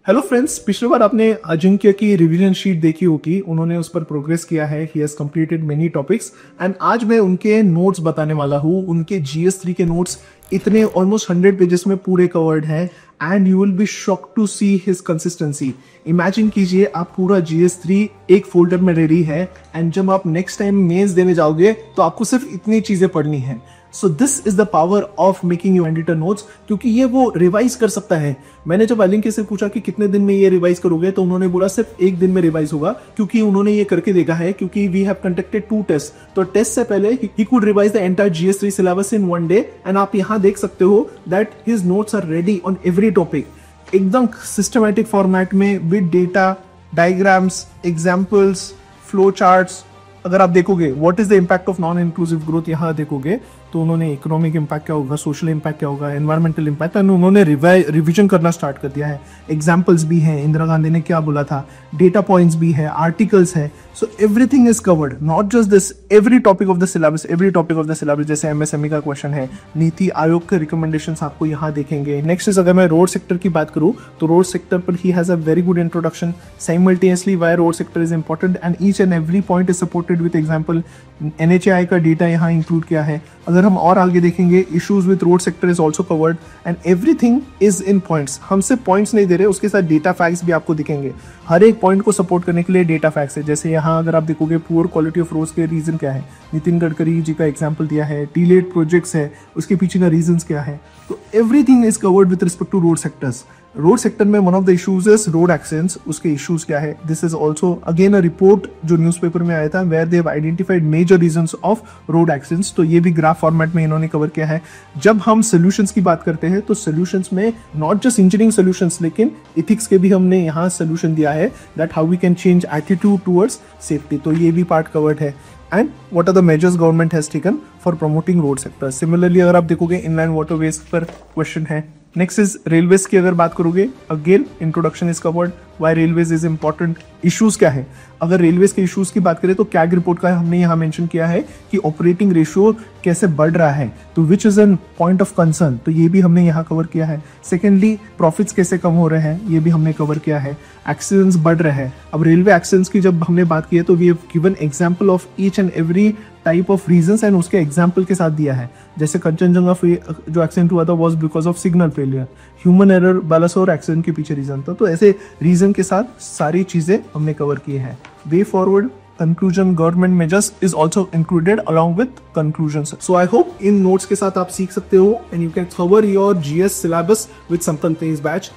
Hello friends, पिछली बार आपने अजिंक्य की रिवीजन शीट देखी होगी। उन्होंने उस पर प्रोग्रेस किया है। He has completed many topics and आज मैं उनके नोट्स बताने वाला हूँ। उनके GS3 के नोट्स इतने ऑलमोस्ट 100 पेजेस में पूरे कवर्ड हैं and you will be shocked to see his consistency. Imagine कीजिए आप पूरा GS3 एक फोल्डर में रेडी है एंड जब आप नेक्स्ट टाइम मेंस देने जाओगे तो आपको सिर्फ इतनी चीजें पढ़नी है। So this is the power of making you editor notes, क्योंकि ये वो रिवाइज कर सकता है। मैंने जब अलिंक्य से पूछा कि कितने दिन में ये रिवाइज करोगे, तो उन्होंने बोला सिर्फ एक दिन में रिवाइज होगा, क्योंकि उन्होंने ये करके देखा है। क्योंकि वी हैव कंडक्टेड 2 टेस्ट, तो टेस्ट से पहले ही could revise the entire GS3 syllabus in 1 day and आप यहाँ देख सकते हो that his notes are ready on every topic, एकदम सिस्टमैटिक फॉर्मेट में with data, diagrams, examples, flow charts. अगर आप देखोगे what is the impact of non inclusive growth, यहाँ देखोगे तो उन्होंने इकोनॉमिक इंपैक्ट क्या होगा, सोशल इंपैक्ट क्या होगा, एनवायरमेंटल इंपैक्ट, एंड उन्होंने रिवीजन करना स्टार्ट कर दिया है। एग्जाम्पल्स भी हैं, इंदिरा गांधी ने क्या बोला था, डेटा पॉइंट्स भी है, आर्टिकल्स है। So everything is covered, not just this, every topic of the syllabus, every topic of the syllabus. जैसे MSME का क्वेश्चन है, नीति आयोग के रिकमेंडेशंस आपको यहाँ देखेंगे। नेक्स्ट इज, अगर मैं रोड सेक्टर की बात करूँ तो रोड सेक्टर पर he has a very good introduction, simultaneously why road sector is important and each and every point is supported with example. NHAI का डेटा यहाँ इंक्लूड किया है। अगर हम और आगे देखेंगे, issues with road sector is also covered and everything is in points. हम सिर्फ पॉइंट्स नहीं दे रहे, उसके साथ डेटा फैक्ट्स भी आपको दिखेंगे। हर एक पॉइंट को सपोर्ट करने के लिए डेटा फैक्ट्स है। जैसे यहाँ अगर आप देखोगे पुअर क्वालिटी ऑफ रोड्स के रीजन क्या है, नितिन गडकरी जी का एग्जाम्पल दिया है। डिलेड प्रोजेक्ट्स है, उसके पीछे का रीजन क्या है। तो everything is covered with respect to road sectors. Road sector में one of the issues is road accidents, उसके इश्यूज क्या है। This is also again a report जो न्यूज़पेपर में आया था, where they have identified major reasons of road accidents. तो ये भी ग्राफ फॉर्मेट में इन्होंने कवर किया है। जब हम सोल्यूशंस की बात करते हैं तो सोल्यूशंस में नॉट जस्ट इंजीनियरिंग सोल्यूशंस, लेकिन इथिक्स के भी हमने यहाँ सोल्यूशन दिया है, that how we can change attitude towards safety. तो ये भी पार्ट कवर्ड है। And what are the measures government has taken for promoting road sector. Similarly अगर आप देखोगे इनलाइन वाटरवेज पर क्वेश्चन है। नेक्स्ट इज रेलवेज की अगर बात करोगे, again introduction is covered, why railways is important, issues क्या है। अगर रेलवेज के इश्यूज की बात करें तो कैग रिपोर्ट का हमने यहाँ मेंशन किया है कि ऑपरेटिंग रेशियो कैसे बढ़ रहा है, तो which is an point of concern, तो ये भी हमने यहाँ कवर किया है। सेकेंडली, प्रॉफिट्स कैसे कम हो रहे हैं, ये भी हमने कवर किया है। एक्सीडेंट्स बढ़ रहे हैं। अब रेलवे एक्सीडेंट्स की जब हमने बात की है तो we have given example of each and every type of reasons and उसके एग्जाम्पल के साथ दिया है। जैसे कंचनजंगा जो एक्सीडेंट हुआ था was because of signal failure, human error Balasore accident के पीछे रीजन था। तो ऐसे रीजन के साथ सारी चीजें हमने कवर की हैं। Way forward, conclusion, government measures is also included along with conclusions. So I hope in notes के साथ आप सीख सकते हो and you can cover your GS syllabus with Sampan Tejas batch.